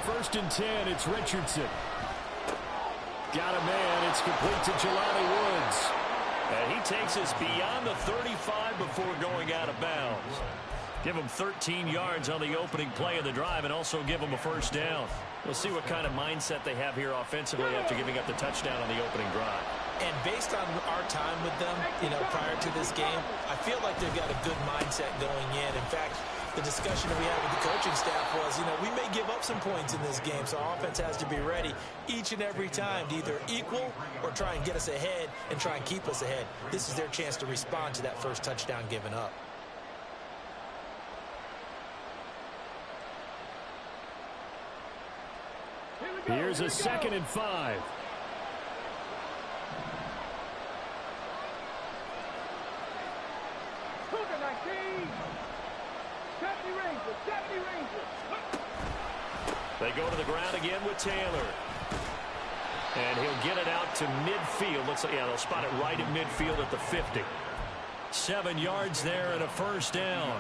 First and 10, it's Richardson. Got a man. It's complete to Jelani Woods. And he takes us beyond the 35 before going out of bounds. Give him 13 yards on the opening play of the drive and also give him a first down. We'll see what kind of mindset they have here offensively after giving up the touchdown on the opening drive. And based on our time with them, prior to this game, I feel like they've got a good mindset going in. In fact, the discussion that we had with the coaching staff was, we may give up some points in this game, so our offense has to be ready each and every time to either equal or try and get us ahead and try and keep us ahead. This is their chance to respond to that first touchdown given up. Here's a 2nd and 5. They go to the ground again with Taylor. And he'll get it out to midfield. Looks like, they'll spot it right at midfield at the 50. 7 yards there and a first down.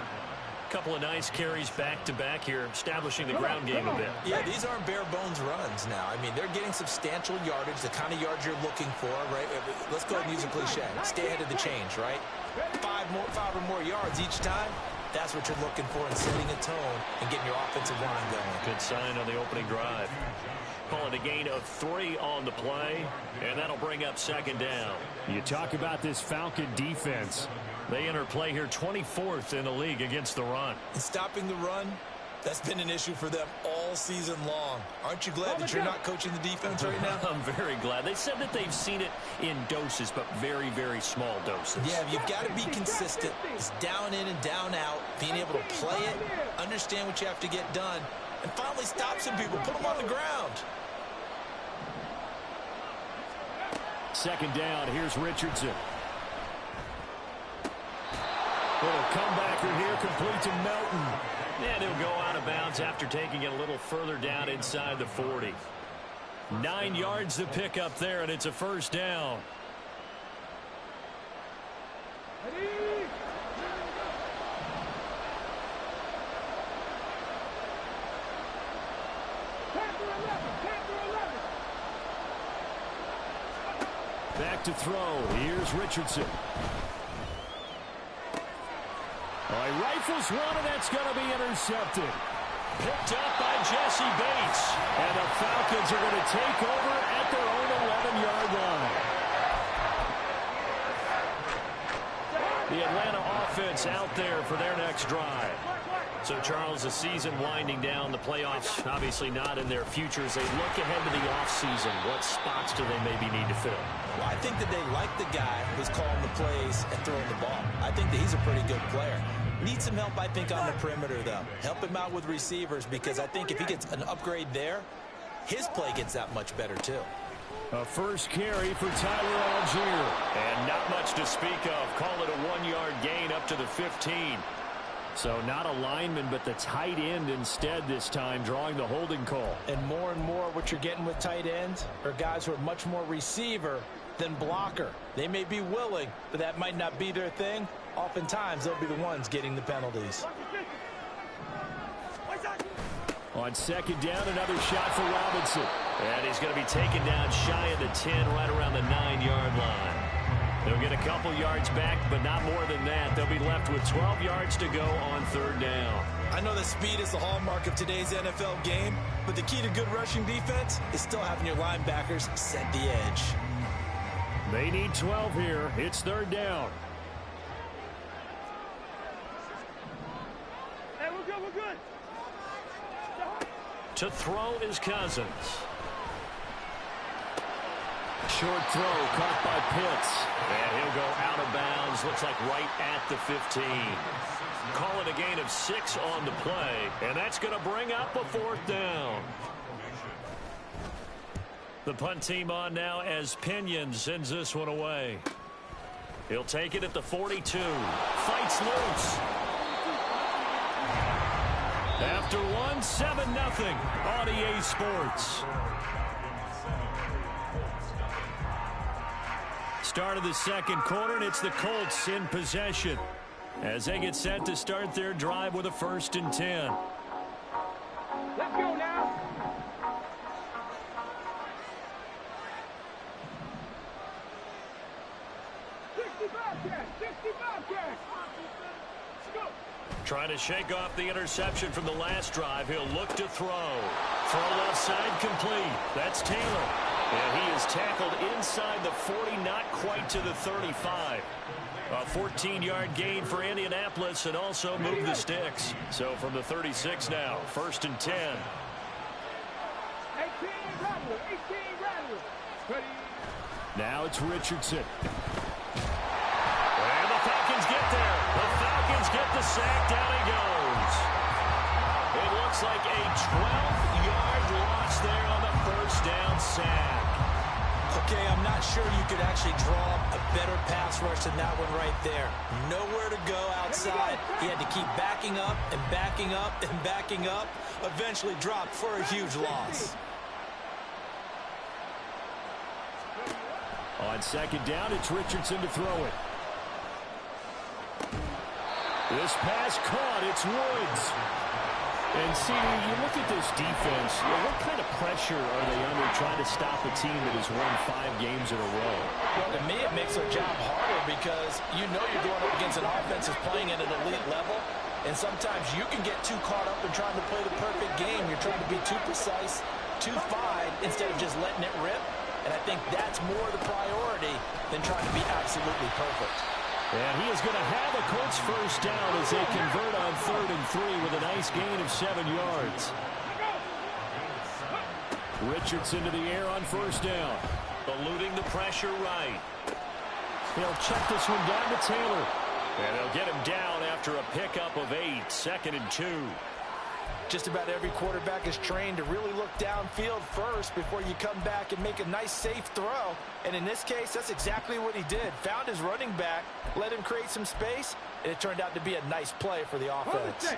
Couple of nice carries back-to-back here, establishing the ground game a bit. Yeah, these aren't bare-bones runs now. I mean, they're getting substantial yardage, the kind of yards you're looking for, right? Let's go ahead and use a cliche. Stay ahead of the change, right? 5 or more yards each time. That's what you're looking for in setting a tone and getting your offensive line going. Good sign on the opening drive. Call it a gain of 3 on the play, and that'll bring up 2nd down. You talk about this Falcon defense. They enter play here 24th in the league against the run. And stopping the run, that's been an issue for them all season long. Aren't you glad that you're not coaching the defense right now? I'm very glad. They said that they've seen it in doses, but very, very small doses. Yeah, you've got to be consistent. It's down in and down out, being able to play it, understand what you have to get done, and finally stop some people, put them on the ground. 2nd down, here's Richardson. Little comebacker here, complete to Melton. And he'll go out of bounds after taking it a little further down inside the 40. 9 yards to pick up there, and it's a first down. Back to throw. Here's Richardson. All right, rifles one, and that's going to be intercepted. Picked up by Jesse Bates. And the Falcons are going to take over at their own 11-yard line. The Atlanta offense out there for their next drive. So, Charles, the season winding down, the playoffs obviously not in their future. As they look ahead to the offseason, what spots do they maybe need to fill? Well, I think that they like the guy who's calling the plays and throwing the ball. I think that he's a pretty good player. Needs some help, I think, on the perimeter, though. Help him out with receivers, because I think if he gets an upgrade there, his play gets that much better, too. A first carry for Tyler Algier. And not much to speak of. Call it a 1-yard gain up to the 15. So not a lineman, but the tight end instead this time, drawing the holding call. And more what you're getting with tight ends are guys who are much more receiver than blocker. They may be willing, but that might not be their thing. Oftentimes, they'll be the ones getting the penalties. On 2nd down, another shot for Robinson. And he's going to be taken down shy of the 10, right around the 9-yard line. They'll get a couple yards back, but not more than that. They'll be left with 12 yards to go on 3rd down. I know that speed is the hallmark of today's NFL game, but the key to good rushing defense is still having your linebackers set the edge. They need 12 here. It's 3rd down. Hey, we're good, we're good. To throw is Cousins. Short throw caught by Pitts. And he'll go out of bounds. Looks like right at the 15. Call it a gain of 6 on the play. And that's going to bring up a 4th down. The punt team on now as Pinion sends this one away. He'll take it at the 42. Fights loose. After one, 7-0 on EA Sports. Start of the 2nd quarter, and it's the Colts in possession as they get set to start their drive with a 1st and 10. Let's go now. Trying to shake off the interception from the last drive. He'll look to throw. Throw left side complete. That's Taylor. And he is tackled inside the 40, not quite to the 35. A 14-yard gain for Indianapolis and also move the sticks. So from the 36 now, 1st and 10. Now it's Richardson. And the Falcons get there. The Falcons get the sack. Down he goes. It looks like a 12-yard loss there on the first down sack. Okay, I'm not sure you could actually draw a better pass rush than that one right there. Nowhere to go outside. He had to keep backing up and backing up and backing up. Eventually dropped for a huge loss. On 2nd down, it's Richardson to throw it. This pass caught. It's Woods. And see, you look at this defense, what kind of pressure are they under trying to stop a team that has won 5 games in a row? Well, to me, it makes their job harder because you know you're going up against an offense that's playing at an elite level, and sometimes you can get too caught up in trying to play the perfect game. You're trying to be too precise, too fine, instead of just letting it rip. And I think that's more the priority than trying to be absolutely perfect. And he is going to have a Colts first down as they convert on 3rd and 3 with a nice gain of 7 yards. Richardson to the air on 1st down. Eluding the pressure right. He'll check this one down to Taylor. And they'll get him down after a pickup of 8. 2nd and 2. Just about every quarterback is trained to really look downfield first before you come back and make a nice, safe throw. And in this case, that's exactly what he did. Found his running back, let him create some space, and it turned out to be a nice play for the offense.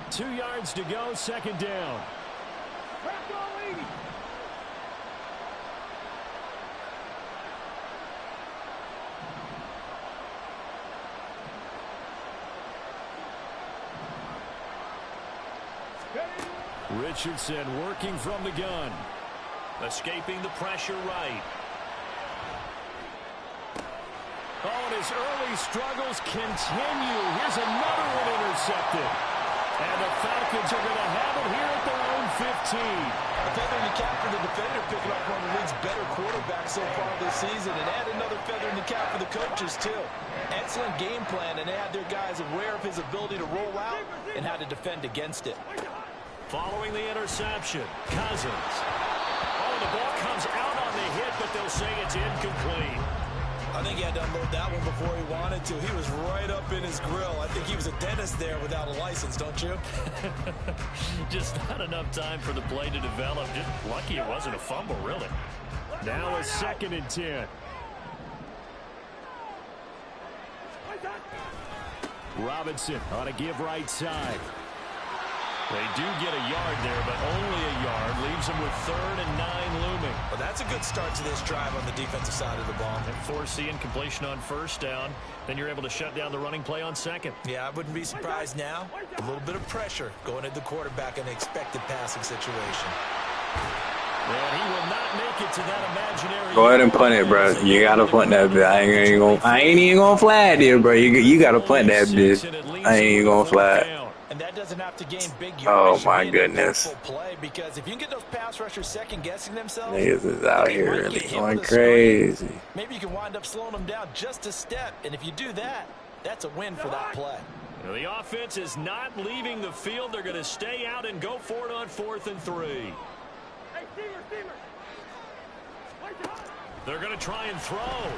2 yards to go, 2nd down. Richardson working from the gun. Escaping the pressure right. Oh, and his early struggles continue. Here's another one intercepted. And the Falcons are going to have it here at their own 15. A feather in the cap for the defender, picking up one of the league's better quarterbacks so far this season, and add another feather in the cap for the coaches, too. Excellent game plan, and they had their guys aware of his ability to roll out and how to defend against it. Following the interception, Cousins. Oh, the ball comes out on the hit, but they'll say it's incomplete. I think he had to unload that one before he wanted to. He was right up in his grill. I think he was a dentist there without a license, don't you? Just not enough time for the play to develop. Just lucky it wasn't a fumble, really. Now a 2nd and 10. Robinson on a give right side. They do get a yard there, but only a yard. Leaves them with 3rd and 9 looming. Well, that's a good start to this drive on the defensive side of the ball. And force the incompletion on 1st down. Then you're able to shut down the running play on 2nd. Yeah, I wouldn't be surprised now. A little bit of pressure going at the quarterback in an expected passing situation. And he will not make it to that imaginary. Go ahead and punt it, bro. You gotta punt that bitch. I ain't even gonna flag it, bro. You gotta punt that bitch. I ain't even gonna flag. And that doesn't have to gain big Oh yards. my goodness. Play, because if you can get those pass rushers second guessing themselves, niggas is out here really going crazy. Maybe you can wind up slowing them down just a step, and if you do that, that's a win for that play. Now, the offense is not leaving the field. They're going to stay out and go for it on 4th and 3. They're going to try and throw.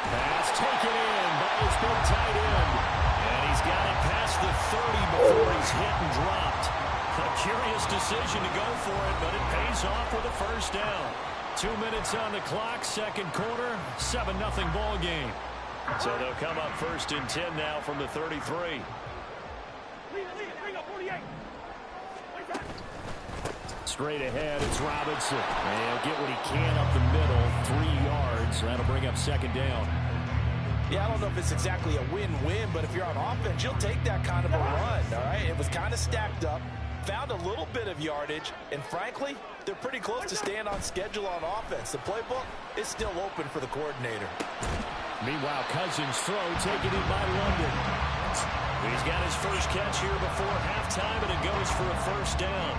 Pass taken in by his big tight end. And he's got it past the 30 before he's hit and dropped. A curious decision to go for it, but it pays off with a first down. 2 minutes on the clock, 2nd quarter, 7-0 ball game. So they'll come up 1st and 10 now from the 33. Straight ahead, it's Robinson. And he'll get what he can up the middle, 3 yards. That'll bring up 2nd down. Yeah, I don't know if it's exactly a win-win, but if you're on offense, you'll take that kind of a run, all right? It was kind of stacked up, found a little bit of yardage, and frankly, they're pretty close to staying on schedule on offense. The playbook is still open for the coordinator. Meanwhile, Cousins' throw taken in by London. He's got his first catch here before halftime, and it goes for a first down.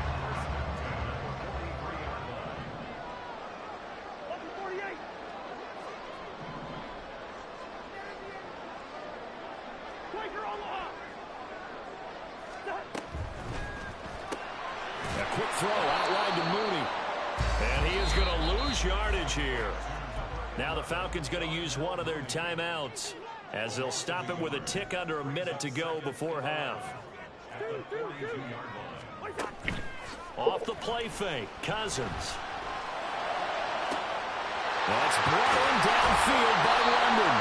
A quick throw out wide to Mooney. And he is going to lose yardage here. Now the Falcons going to use one of their timeouts as they'll stop it with a tick under a minute to go before half. Off the play fake, Cousins. That's brought in downfield by London.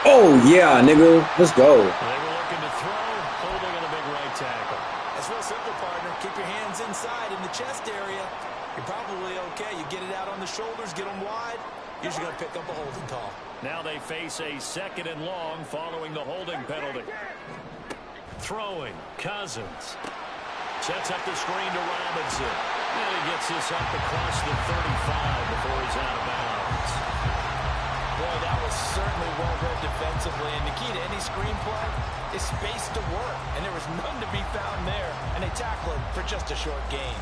Oh, yeah, nigga. Let's go. They were looking to throw, holding on a big right tackle. That's real simple, partner. Keep your hands inside in the chest area. You're probably okay. You get it out on the shoulders, get them wide. Usually going to pick up a holding call. Now they face a 2nd and long following the holding penalty. Throwing, Cousins. Sets up the screen to Robinson. And he gets this up across the 35 before he's out of bounds. Boy, that was certainly well-read defensively. And the key to any screenplay is space to work. And there was none to be found there. And they tackle him for just a short gain.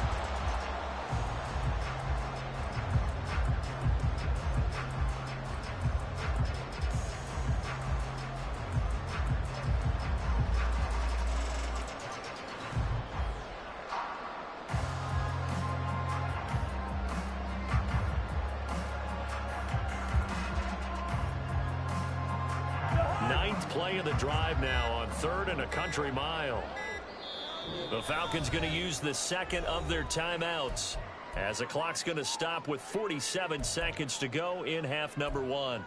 Play of the drive now on 3rd and a country mile. The Falcons going to use the 2nd of their timeouts as the clock's going to stop with 47 seconds to go in half number 1.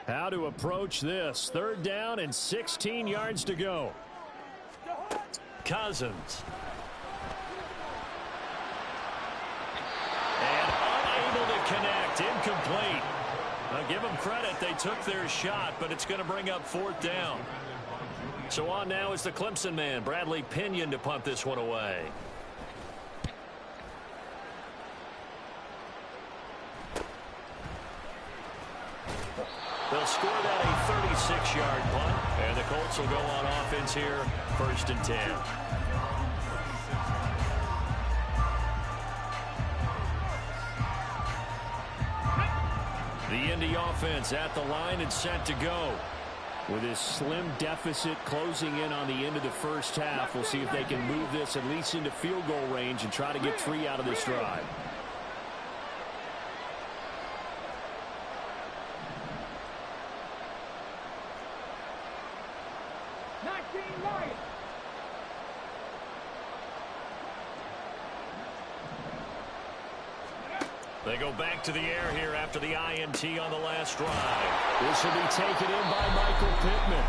How to approach this. 3rd down and 16 yards to go. Cousins. And unable to connect. Incomplete. Now give them credit. They took their shot, but it's going to bring up 4th down. So on now is the Clemson man, Bradley Pinion, to punt this one away. They'll score that a 36-yard punt, and the Colts will go on offense here, 1st and 10. The Indy offense at the line and set to go. With this slim deficit closing in on the end of the first half, we'll see if they can move this at least into field goal range and try to get 3 out of this drive. They go back to the air here after the INT on the last drive. This will be taken in by Michael Pittman.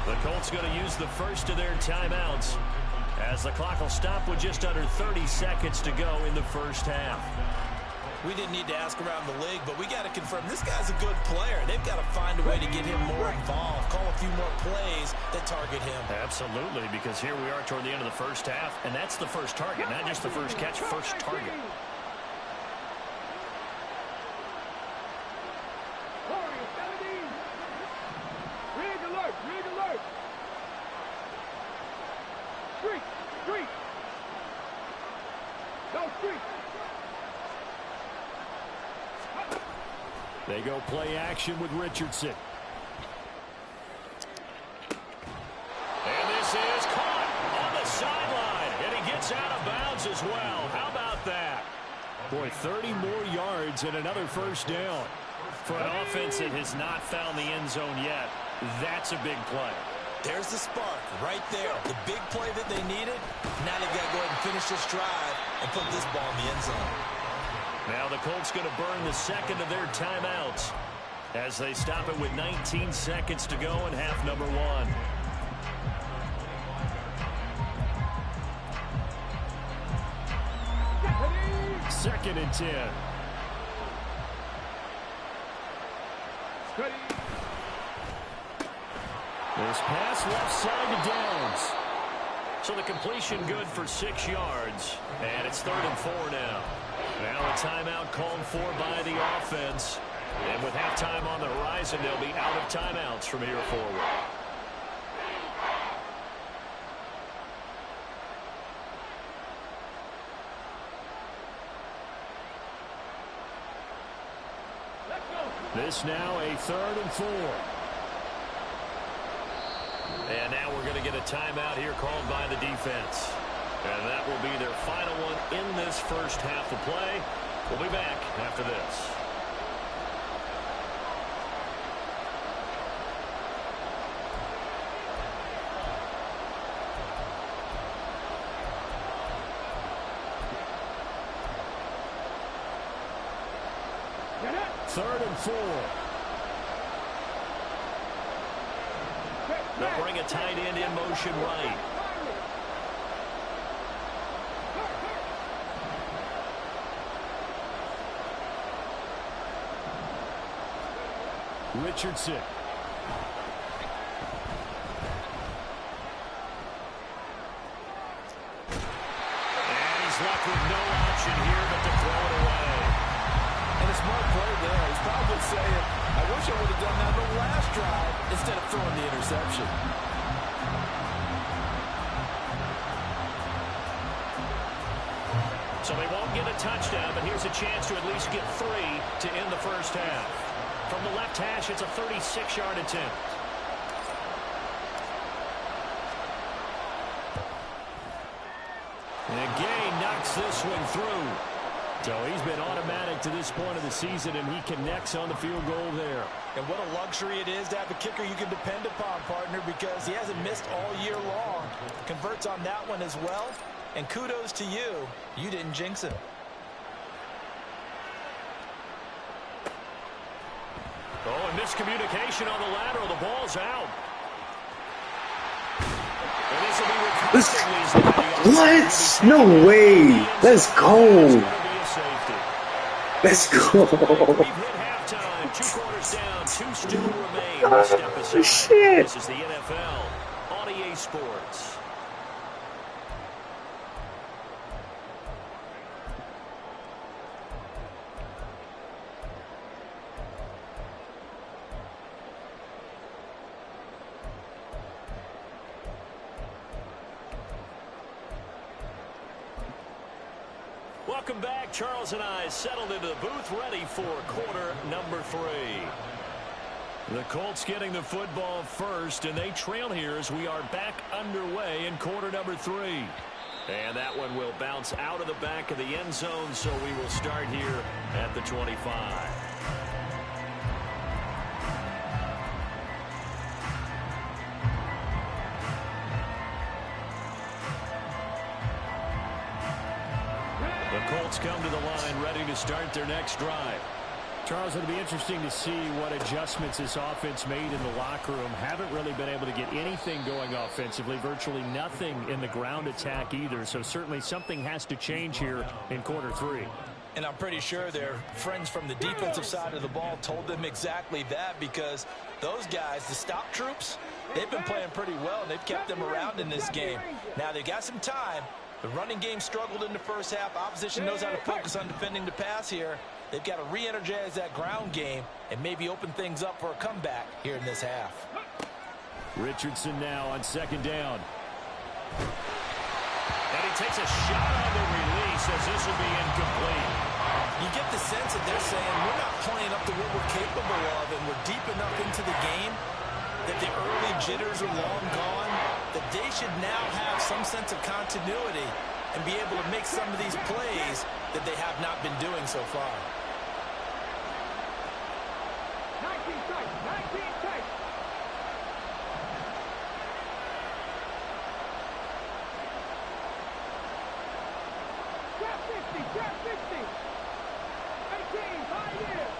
The Colts going to use the first of their timeouts as the clock will stop with just under 30 seconds to go in the first half. We didn't need to ask around the league, but we got to confirm this guy's a good player. They've got to find a way to get him more involved, call a few more plays that target him. Absolutely, because here we are toward the end of the first half, and that's the first target, not just the first catch, first target. They go play action with Richardson. And this is caught on the sideline, and he gets out of bounds as well. How about that? Boy, 30 more yards and another first down. For an offense that has not found the end zone yet, that's a big play. There's the spark right there. The big play that they needed. Now they've got to go ahead and finish this drive and put this ball in the end zone. Now the Colts going to burn the second of their timeouts as they stop it with 19 seconds to go in half number 1. Second and 10. This pass left side to Downs. So the completion good for 6 yards, and it's 3rd and 4 now. Now a timeout called for by the offense. And with halftime on the horizon, they'll be out of timeouts from here forward. This now a 3rd and 4. And now we're going to get a timeout here called by the defense. And that will be their final one in this first half of play. We'll be back after this. Third and 4. They'll bring a tight end in motion right. Richardson. And he's left with no option here but to throw it away. And a smart play there. He's probably saying, I wish I would have done that on the last drive instead of throwing the interception. So they won't get a touchdown, but here's a chance to at least get 3 to end the first half. From the left hash, it's a 36-yard attempt. And Gay knocks this one through. So he's been automatic to this point of the season, and he connects on the field goal there. And what a luxury it is to have a kicker you can depend upon, partner, because he hasn't missed all year long. Converts on that one as well. And kudos to you. You didn't jinx him. Oh, and miscommunication on the lateral. The ball's out. And this will be what? No way. Let's go. Let's go. We've hit halftime. 2 quarters down. 2 still remain. Step aside. Shit. This is the NFL on EA Sports. Welcome back. Charles and I settled into the booth, ready for quarter number 3. The Colts getting the football first, and they trail here as we are back underway in quarter number 3. And that one will bounce out of the back of the end zone, so we will start here at the 25. The Colts come to the line ready to start their next drive. Charles, it'll be interesting to see what adjustments this offense made in the locker room. Haven't really been able to get anything going offensively, virtually nothing in the ground attack either. So certainly something has to change here in quarter 3. And I'm pretty sure their friends from the defensive side of the ball told them exactly that, because those guys, the stop troops, they've been playing pretty well, and they've kept them around in this game. Now they got some time. The running game struggled in the first half. Opposition knows how to focus on defending the pass here. They've got to re-energize that ground game and maybe open things up for a comeback here in this half. Richardson now on second down. And he takes a shot on the release as this will be incomplete. You get the sense that they're saying we're not playing up to what we're capable of, and we're deep enough into the game that the early jitters are long gone, that they should now have some sense of continuity and be able to make some of these plays that they have not been doing so far. 19 tight. Trap 50. 18, 5 years.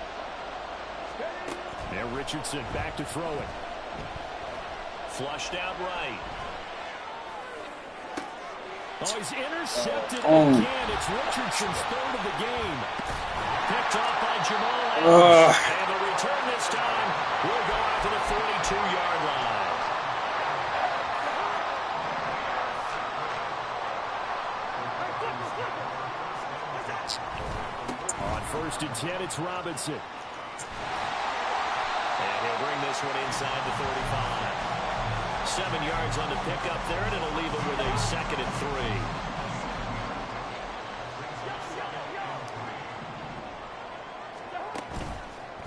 And Richardson back to throw it. Flushed out right. Oh, he's intercepted again. It's Richardson's 3rd of the game. Picked off by Jamal Adams. And the return this time will go out to the 42-yard line. First and 10, it's Robinson. And he'll bring this one inside the 35. 7 yards on the pickup there, and it'll leave him with a 2nd and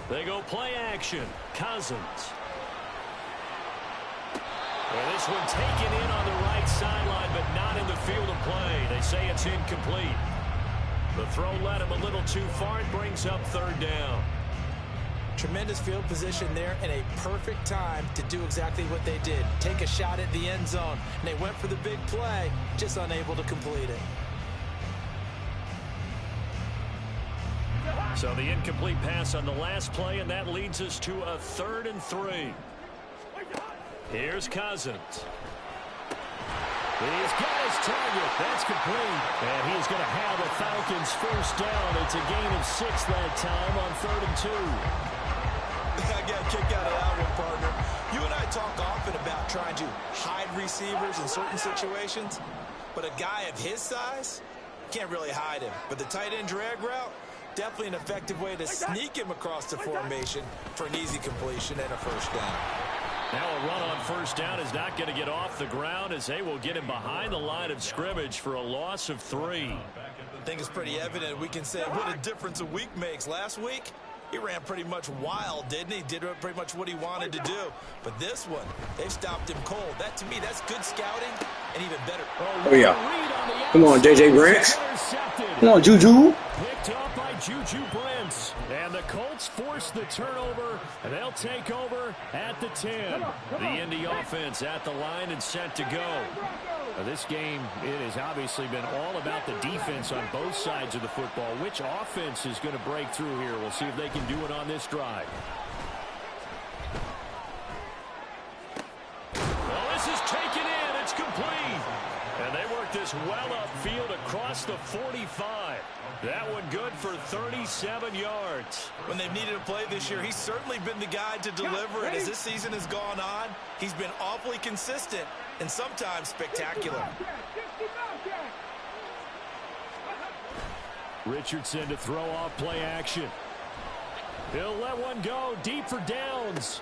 3. They go play action. Cousins. And this one taken in on the right sideline, but not in the field of play. They say it's incomplete. The throw led him a little too far. It brings up 3rd down. Tremendous field position there and a perfect time to do exactly what they did. Take a shot at the end zone. And they went for the big play, just unable to complete it. So the incomplete pass on the last play, and that leads us to a 3rd and 3. Here's Cousins. He's got his target. That's complete. And he's going to have a Falcons first down. It's a gain of 6 that time on 3rd and 2. I got a kick out of that one, partner. You and I talk often about trying to hide receivers in certain situations, but a guy of his size can't really hide him. But the tight end drag route, definitely an effective way to sneak him across the formation for an easy completion and a first down. Now a run on first down is not going to get off the ground, as they will get him behind the line of scrimmage for a loss of 3. I think it's pretty evident. We can say what a difference a week makes. Last week, he ran pretty much wild, didn't he? Did pretty much what he wanted to do. But this one, they've stopped him cold. That, to me, that's good scouting and even better. Oh, yeah. Come on, J.J. Brents. Come on, Juju. Picked up by Juju Brents. And the Colts force the turnover, and they'll take over at the 10. The Indy offense at the line and set to go. This game, it has obviously been all about the defense on both sides of the football. Which offense is going to break through here? We'll see if they can do it on this drive. Well, this is taken in. It's complete. And they work this well upfield across the 45. That one good for 37 yards. When they've needed a play this year, he's certainly been the guy to deliver it. As this season has gone on, he's been awfully consistent and sometimes spectacular. Richardson to throw off play action. He'll let one go deep for Downs.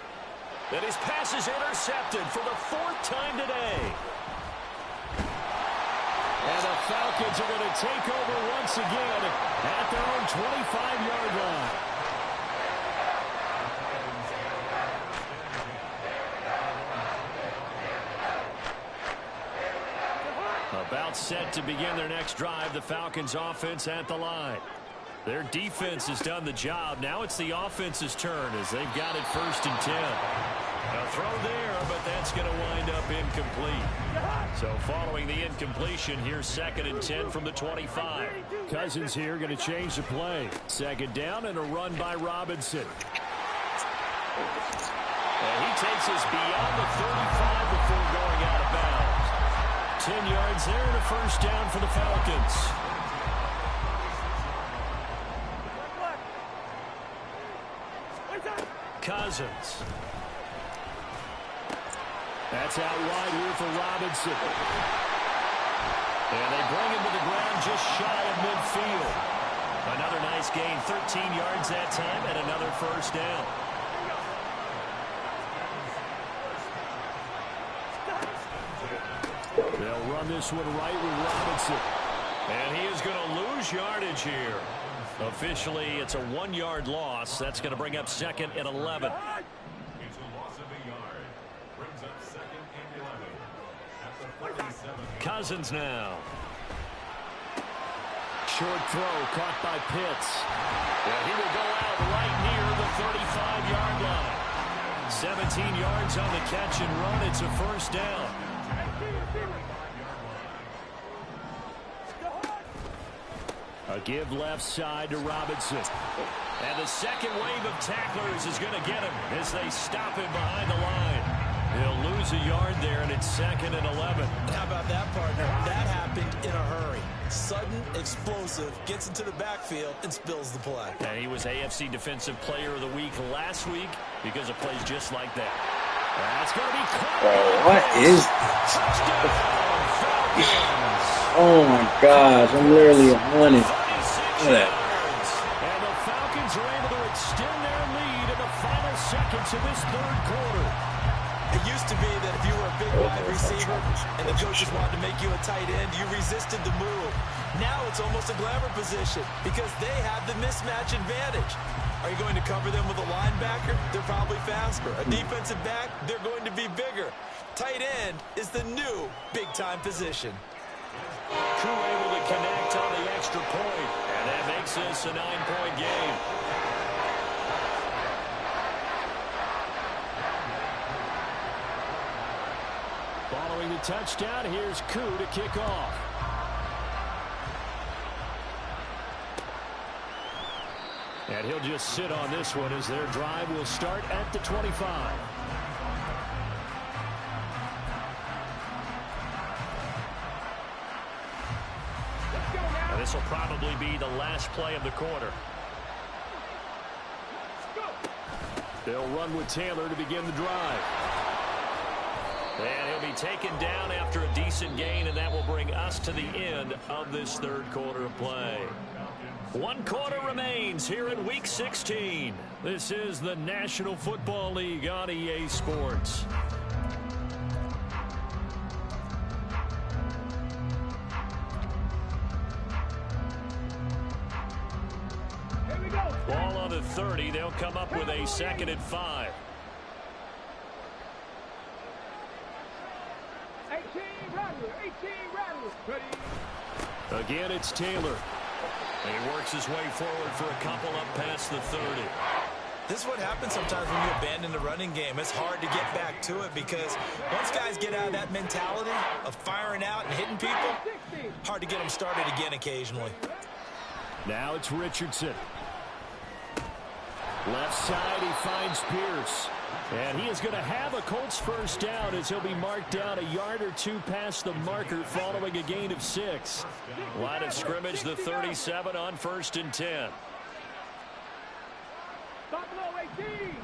And his pass is intercepted for the 4th time today. And the Falcons are going to take over once again at their own 25-yard line. About set to begin their next drive, the Falcons offense at the line. Their defense has done the job. Now it's the offense's turn as they've got it 1st and 10. A throw there, but that's going to wind up incomplete. So following the incompletion, here's 2nd and 10 from the 25. Cousins here going to change the play. 2nd down and a run by Robinson. And he takes us beyond the 35 before going out of bounds. 10 yards there and a first down for the Falcons. Cousins. That's out wide here for Robinson. And they bring him to the ground just shy of midfield. Another nice gain, 13 yards that time, and another first down. They'll run this one right with Robinson. And he is going to lose yardage here. Officially, it's a 1-yard loss. That's going to bring up 2nd and 11. It's a loss of a yard. Brings up 2nd and 11. At the 47. Cousins now. Short throw caught by Pitts. And he will go out right near the 35-yard line. 17 yards on the catch and run. It's a first down. A give left side to Robinson. And the second wave of tacklers is going to get him as they stop him behind the line. He'll lose a yard there, and it's 2nd and 11. How about that, partner? That happened in a hurry. Sudden, explosive, gets into the backfield and spills the play. And he was AFC Defensive Player of the Week last week because of plays just like that. That's going to be caught. What is... Oh, my gosh. I'm literally running. Look at that. And the Lions are able to extend their lead in the final seconds of this third quarter. It used to be that if you were a big wide receiver and the coaches wanted to make you a tight end, you resisted the move. Now it's almost a glamour position because they have the mismatch advantage. Are you going to cover them with a linebacker? They're probably faster. A defensive back? They're going to be bigger. Tight end is the new big-time position. Crew able to connect on the extra point, and that makes this a 9-point game. Following the touchdown, here's Koo to kick off. And he'll just sit on this one as their drive will start at the 25. This will probably be the last play of the quarter. They'll run with Taylor to begin the drive. And he'll be taken down after a decent gain, and that will bring us to the end of this third quarter of play. 1 quarter remains here in Week 16. This is the National Football League on EA Sports. Ball on the 30. They'll come up with a 2nd and 5. 18 Rattler. Ready. Again, it's Taylor. And he works his way forward for a couple up past the 30. This is what happens sometimes when you abandon the running game. It's hard to get back to it because once guys get out of that mentality of firing out and hitting people, hard to get them started again occasionally. Now it's Richardson. Left side, he finds Pierce. And he is going to have a Colts first down as he'll be marked down a yard or two past the marker following a gain of 6. Line of scrimmage, the 37 on 1st and 10. Buffalo 18.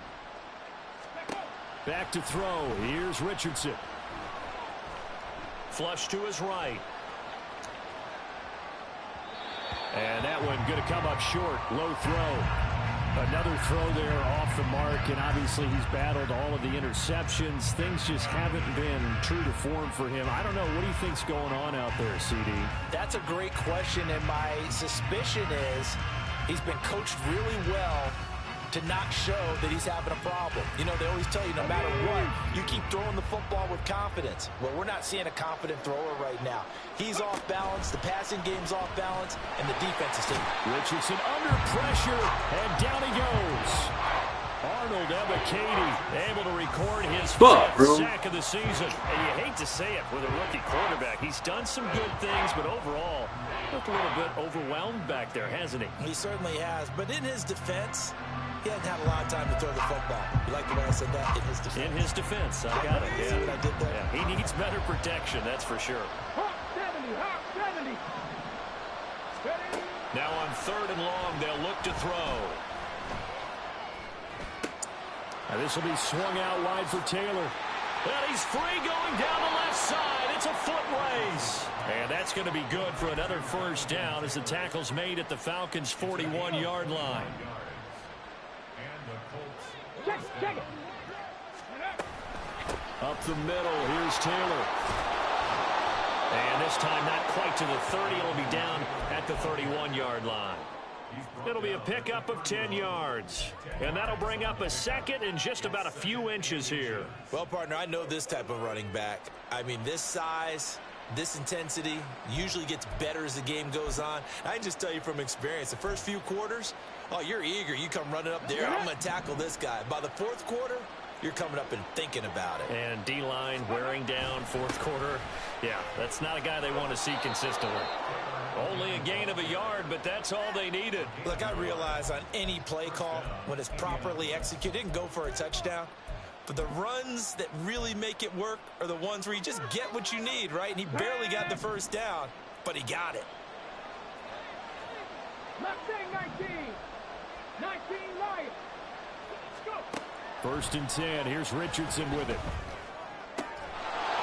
Back to throw. Here's Richardson. Flush to his right. And that one going to come up short. Low throw. Another throw there off the mark, and obviously he's battled all of the interceptions. Things just haven't been true to form for him. I don't know. What do you think's going on out there, CD? That's a great question, and my suspicion is he's been coached really well to not show that he's having a problem. You know, they always tell you no matter what, you keep throwing the football with confidence. Well, we're not seeing a confident thrower right now. He's off balance, the passing game's off balance, and the defense is taking. Richardson under pressure, and down he goes. Arnold Ebiketie able to record his 5th sack of the season. And you hate to say it with a rookie quarterback. He's done some good things, but overall, looked a little bit overwhelmed back there, hasn't he? He certainly has, but in his defense, he hasn't had a lot of time to throw the football. You like the way I said that? In his defense. In his defense, I got it. See what I did there? Yeah, he needs better protection, that's for sure. Hawk 70. Ready. Now on 3rd and long, they'll look to throw. Now this will be swung out wide for Taylor. Well, he's free going down the left side. It's a foot race. And that's going to be good for another first down as the tackle's made at the Falcons' 41-yard line. Check it. Up the middle, here's Taylor. And this time not quite to the 30. It'll be down at the 31-yard line. It'll be a pickup of 10 yards. And that'll bring up a 2nd and just about a few inches here. Well, partner, I know this type of running back. I mean, this size, this intensity usually gets better as the game goes on. I can just tell you from experience, the first few quarters, oh, you're eager. You come running up there. I'm going to tackle this guy. By the 4th quarter, you're coming up and thinking about it. And D-line wearing down 4th quarter. Yeah, that's not a guy they want to see consistently. Only a gain of a yard, but that's all they needed. Look, I realize on any play call, when it's properly executed, it can go for a touchdown. But the runs that really make it work are the ones where you just get what you need, right? And he barely got the first down, but he got it. Mustang 19 Lions. Let's go. 1st and 10. Here's Richardson with it.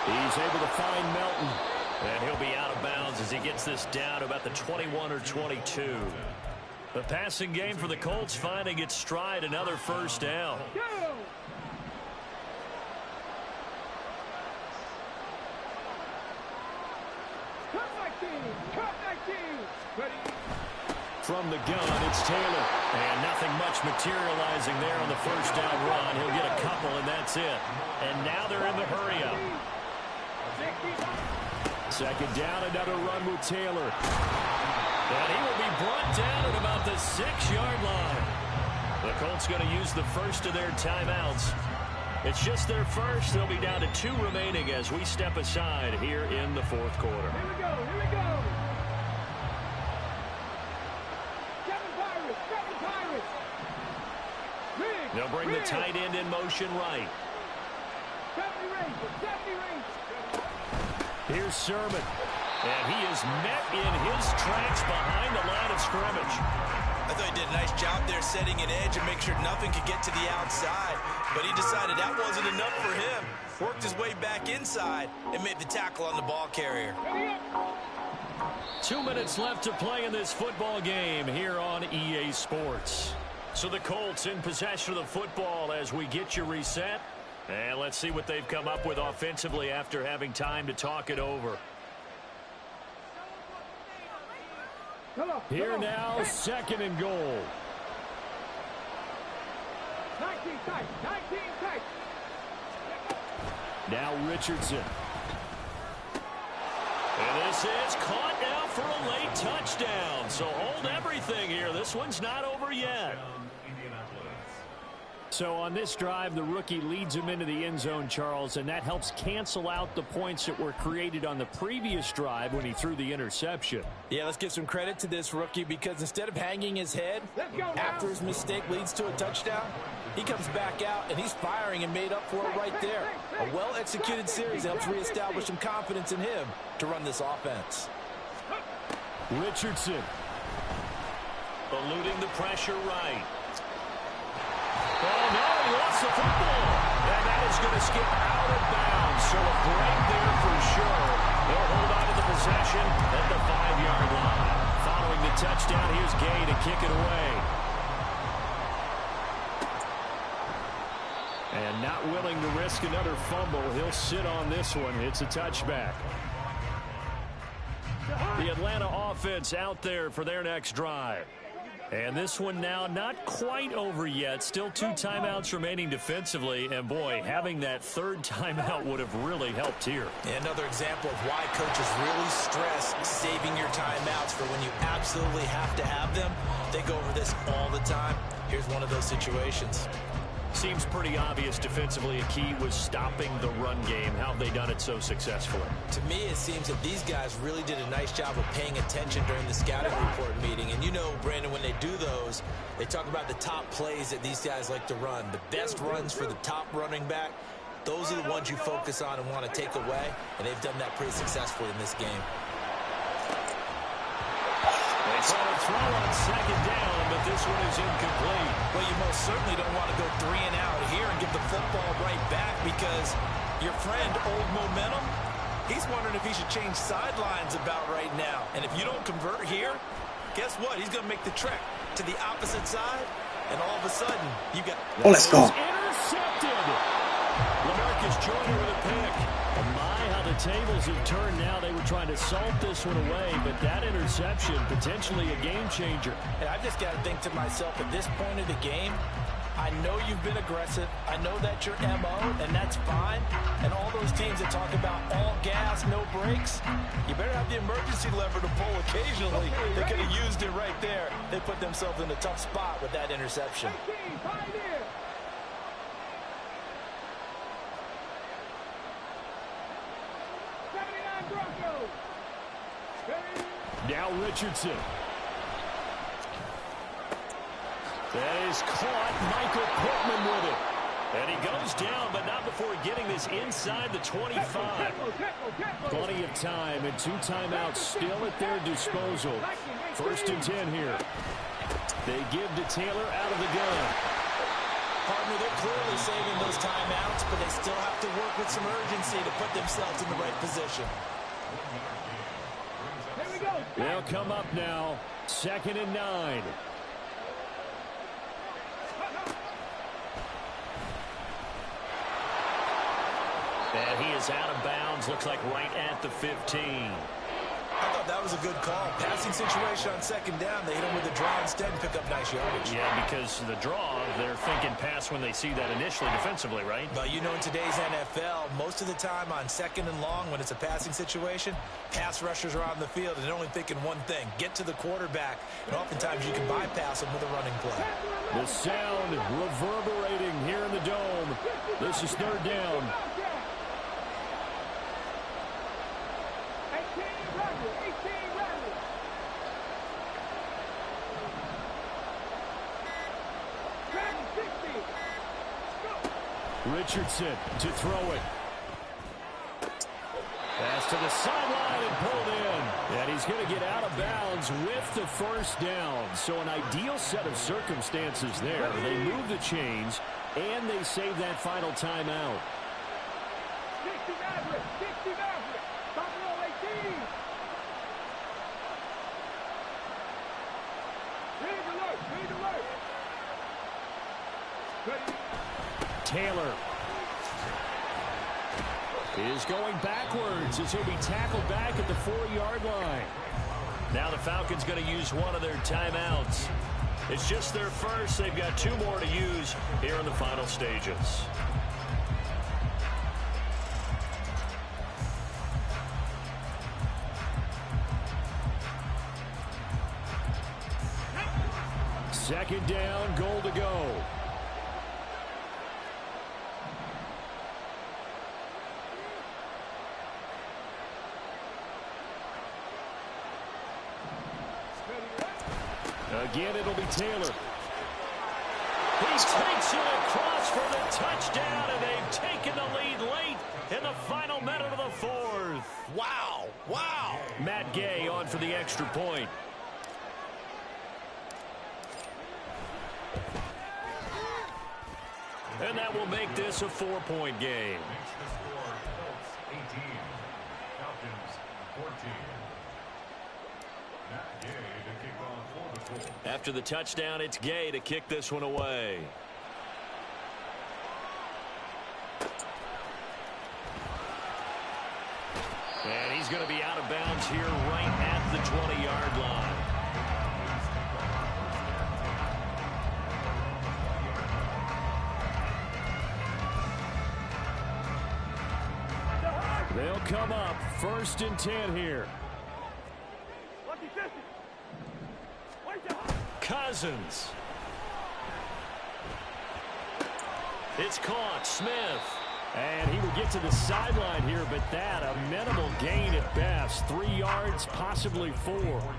He's able to find Melton. And he'll be out of bounds as he gets this down to about the 21 or 22. The passing game for the Colts finding its stride, another first down. Go! Cut 19! Cut 19! Ready? From the gun, it's Taylor. And nothing much materializing there on the first down run. He'll get a couple, and that's it. And now they're in the hurry-up. Second down, another run with Taylor. And he will be brought down at about the 6-yard line. The Colts going to use the first of their timeouts. It's just their first. They'll be down to 2 remaining as we step aside here in the fourth quarter. Here we go! Here we go! Seven Pirates! Rig, They'll bring the tight end in motion right. 70 range! Here's Sermon. And he is met in his tracks behind the line of scrimmage. I thought he did a nice job there setting an edge and make sure nothing could get to the outside. But he decided that wasn't enough for him. Worked his way back inside and made the tackle on the ball carrier. 2 minutes left to play in this football game here on EA Sports. So the Colts in possession of the football as we get you reset. And let's see what they've come up with offensively after having time to talk it over. Here now, second and goal. 19 tight! Now Richardson. And this is caught now for a late touchdown. So hold everything here. This one's not over yet. So on this drive, the rookie leads him into the end zone, Charles, and that helps cancel out the points that were created on the previous drive when he threw the interception. Yeah, let's give some credit to this rookie because instead of hanging his head after his mistake leads to a touchdown, he comes back out and he's firing and made up for it right there. A well-executed series helps reestablish some confidence in him to run this offense. Richardson. Eluding the pressure right. Oh, no, he lost the football. And that is going to skip out of bounds. So a break there for sure. They'll hold on to the possession at the 5-yard line. Following the touchdown, here's Gay to kick it away. And not willing to risk another fumble, he'll sit on this one. It's a touchback. The Atlanta offense out there for their next drive. And this one now not quite over yet. Still 2 timeouts remaining defensively. And, boy, having that third timeout would have really helped here. Another example of why coaches really stress saving your timeouts for when you absolutely have to have them. They go over this all the time. Here's one of those situations. Seems pretty obvious defensively a key was stopping the run game. How have they done it so successfully? To me, it seems that these guys really did a nice job of paying attention during the scouting report meeting. And you know, Brandon, when they do those, they talk about the top plays that these guys like to run. The best runs for the top running back, those are the ones you focus on and want to take away. And they've done that pretty successfully in this game. They call a throw on second down, but this one is incomplete. Well, you most certainly don't want to go 3 and out here and give the football right back because your friend, Old Momentum, he's wondering if he should change sidelines about right now. And if you don't convert here, guess what? He's going to make the trek to the opposite side, and all of a sudden, you got... Oh, let's go. Intercepted. LaMarcus Joyner with a pick. And my, how the tables have turned now. They were trying to salt this one away, but that interception, potentially a game changer. And I just got to think to myself, at this point of the game, I know you've been aggressive. I know that's your MO, and that's fine. And all those teams that talk about all gas, no brakes, you better have the emergency lever to pull occasionally. They could have used it right there. They put themselves in a tough spot with that interception. 19, Pioneer! Broncos. Now Richardson. That is caught. Michael Pittman with it. And he goes down, but not before getting this inside the 25. Plenty of time and 2 timeouts still at their disposal. 1st and 10 here. They give to Taylor out of the gun. Partner, they're clearly saving those timeouts, but they still have to work with some urgency to put themselves in the right position. Here we go. They'll come up now. 2nd and 9. And he is out of bounds. Looks like right at the 15. I thought that was a good call. Passing situation on second down. They hit him with a draw instead and pick up nice yardage. Yeah, because the draw, they're thinking pass when they see that initially defensively, right? But you know, in today's NFL, most of the time on second and long, when it's a passing situation, pass rushers are on the field and they're only thinking one thing, get to the quarterback. And oftentimes you can bypass them with a running play. The sound reverberating here in the dome. This is third down. 18 Radley. Radley, 60. Go. Richardson to throw it. Pass to the sideline and pulled in. And he's going to get out of bounds with the first down. So an ideal set of circumstances there. They move the chains, and they save that final timeout. 60 Radley. 60 Radley. Top row 18. Read alert. Read alert. Ready. Taylor is going backwards as he'll be tackled back at the 4-yard line. Now the Falcons going to use one of their timeouts. It's just their first. They've got 2 more to use here in the final stages. Second down, goal to go. Again, it'll be Taylor. He takes it across for the touchdown, and they've taken the lead late in the final minute of the 4th. Wow. Wow. Matt Gay on for the extra point. And that will make this a 4-point game. Makes the score Colts 18, Falcons 14. Matt Gay to kick off for the Colts. After the touchdown, it's Gay to kick this one away. And he's going to be out of bounds here right at the 20-yard line. They'll come up 1st and 10 here. Lucky 50. Cousins. It's caught. Smith. And he will get to the sideline here, but that a minimal gain at best. 3 yards, possibly 4.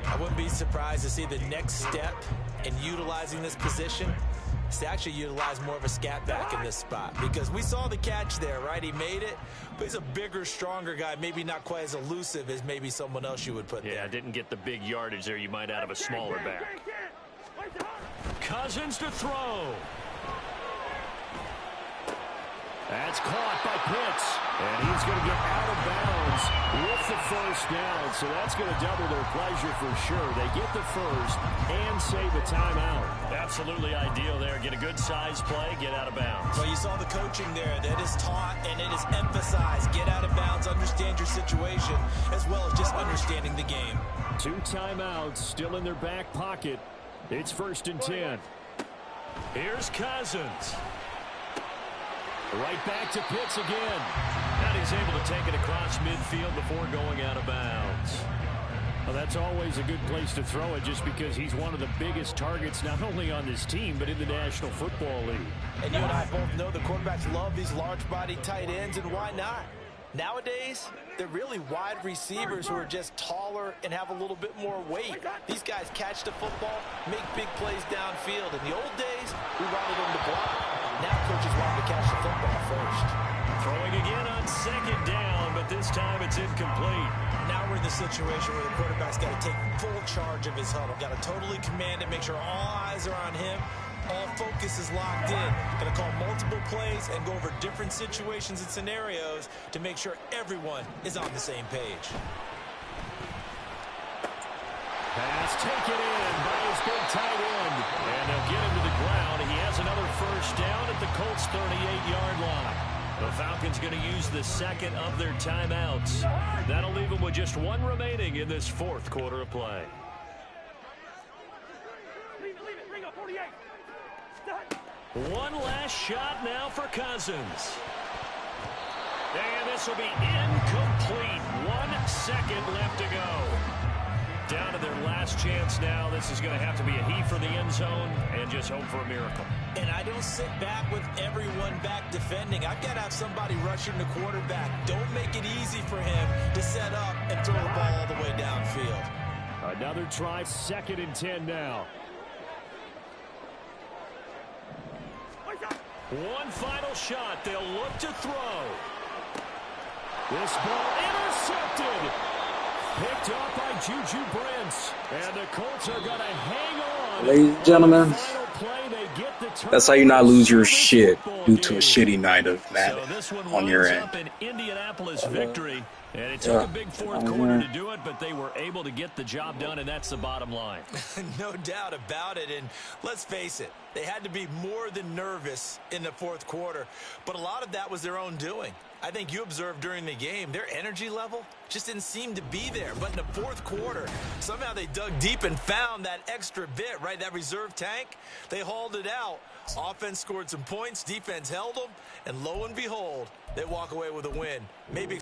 I wouldn't be surprised to see the next step in utilizing this position is to actually utilize more of a scat back in this spot, because we saw the catch there, right? He made it, but he's a bigger, stronger guy, maybe not quite as elusive as maybe someone else you would put there. Yeah, didn't get the big yardage there you might out of a smaller back. Cousins to throw. That's caught by Pitts. And he's going to get out of bounds with the first down. So that's going to double their pleasure for sure. They get the first and save a timeout. Absolutely ideal there. Get a good size play, get out of bounds. Well, you saw the coaching there. That is taught and it is emphasized. Get out of bounds, understand your situation, as well as just understanding the game. 2 timeouts still in their back pocket. It's 1st and 10. Here's Cousins. Right back to Pitts again. And he's able to take it across midfield before going out of bounds. Well, that's always a good place to throw it, just because he's one of the biggest targets not only on this team but in the National Football League. And you and I both know the quarterbacks love these large-bodied tight ends, and why not? Nowadays, they're really wide receivers who are just taller and have a little bit more weight. These guys catch the football, make big plays downfield. In the old days, we wanted them to block. Now coaches want them to catch the football first. Throwing again on 2nd down, but this time it's incomplete. Now we're in the situation where the quarterback's got to take full charge of his huddle. Got to totally command it, make sure all eyes are on him. All focus is locked in. Going to call multiple plays and go over different situations and scenarios to make sure everyone is on the same page. Pass taken in by his big tight end. And they'll get him to the ground. He has another first down at the Colts' 38-yard line. The Falcons going to use the second of their timeouts. That'll leave them with just one remaining in this fourth quarter of play. One last shot now for Cousins. And this will be incomplete. 1 second left to go. Down to their last chance now. This is going to have to be a heave for the end zone and just hope for a miracle. And I don't sit back with everyone back defending. I've got to have somebody rushing the quarterback. Don't make it easy for him to set up and throw the ball all the way downfield. Another try, 2nd and 10 now. One final shot. They'll look to throw. This ball intercepted. Picked up by Juju Brents. And the Colts are going to hang on. Ladies and gentlemen, that's how you not lose your shit due to a shitty night of Madden on your end. An Indianapolis victory. And it took a big fourth quarter to do it, but they were able to get the job done, and that's the bottom line. No doubt about it. And let's face it, they had to be more than nervous in the fourth quarter. But a lot of that was their own doing. I think you observed during the game, their energy level just didn't seem to be there. But in the fourth quarter, somehow they dug deep and found that extra bit, right, that reserve tank. They hauled it out. Offense scored some points, defense held them, and lo and behold, they walk away with a win. Maybe